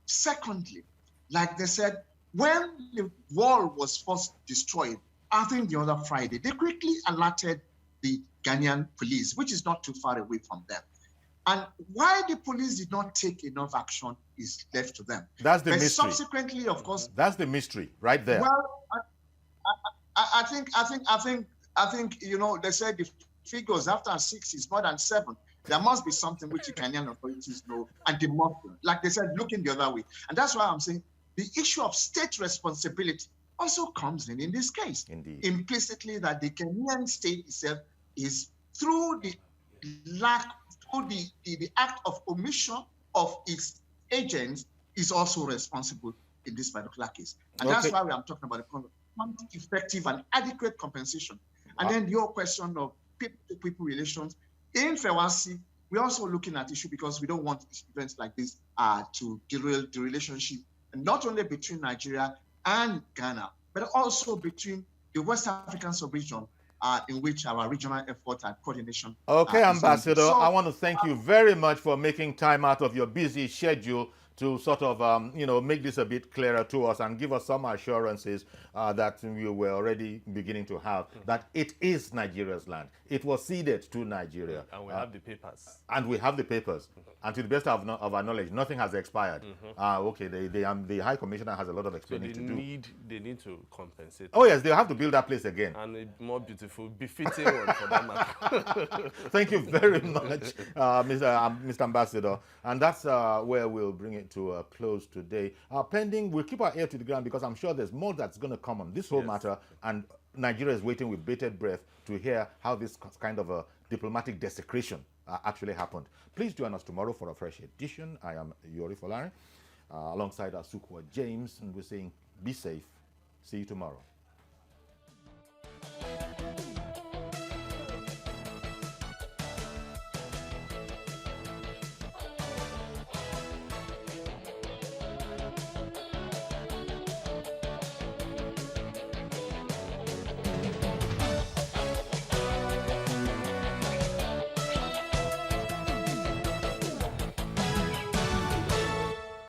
[SPEAKER 11] Secondly, like they said, when the wall was first destroyed, I think the other Friday, they quickly alerted the Ghanaian police, which is not too far away from them. And why the police did not take enough action is left to them.
[SPEAKER 1] That's the mystery.
[SPEAKER 11] Subsequently, of course,
[SPEAKER 1] that's the mystery right there.
[SPEAKER 11] Well, I think you know, they said the figures after 6 is more than 7. There must be something which the Ghanaian authorities know, and they must, like they said, looking the other way. And that's why I'm saying the issue of state responsibility also comes in this case.
[SPEAKER 1] Indeed.
[SPEAKER 11] Implicitly, that the Kenyan state itself is through the act of omission of its agents is also responsible in this particular case. And that's why I'm talking about the effective and adequate compensation. And then your question of people-to-people relations, in FEWASE, we're also looking at issue because we don't want events like this to derail the relationship, and not only between Nigeria and Ghana, but also between the West African sub-region, in which our regional effort and coordination.
[SPEAKER 1] Okay, Ambassador, I want to thank you very much for making time out of your busy schedule to sort of, you know, make this a bit clearer to us and give us some assurances that we were already beginning to have, that it is Nigeria's land. It was ceded to Nigeria.
[SPEAKER 2] And we have the papers.
[SPEAKER 1] And we have the papers. And to the best of our knowledge, nothing has expired. Okay, the High Commissioner has a lot of explaining to do.
[SPEAKER 2] They need to compensate.
[SPEAKER 1] Oh yes, they have to build that place again.
[SPEAKER 2] And a more beautiful, befitting one for that matter.
[SPEAKER 1] Thank you very much, Mr. Ambassador. And that's where we'll bring it to a close today. Pending, we'll keep our ear to the ground, because I'm sure there's more that's going to come on this whole matter and Nigeria is waiting with bated breath to hear how this kind of a diplomatic desecration actually happened. Please join us tomorrow for a fresh edition. I am Yori Folari, alongside Asukwa James, and we're saying be safe. See you tomorrow.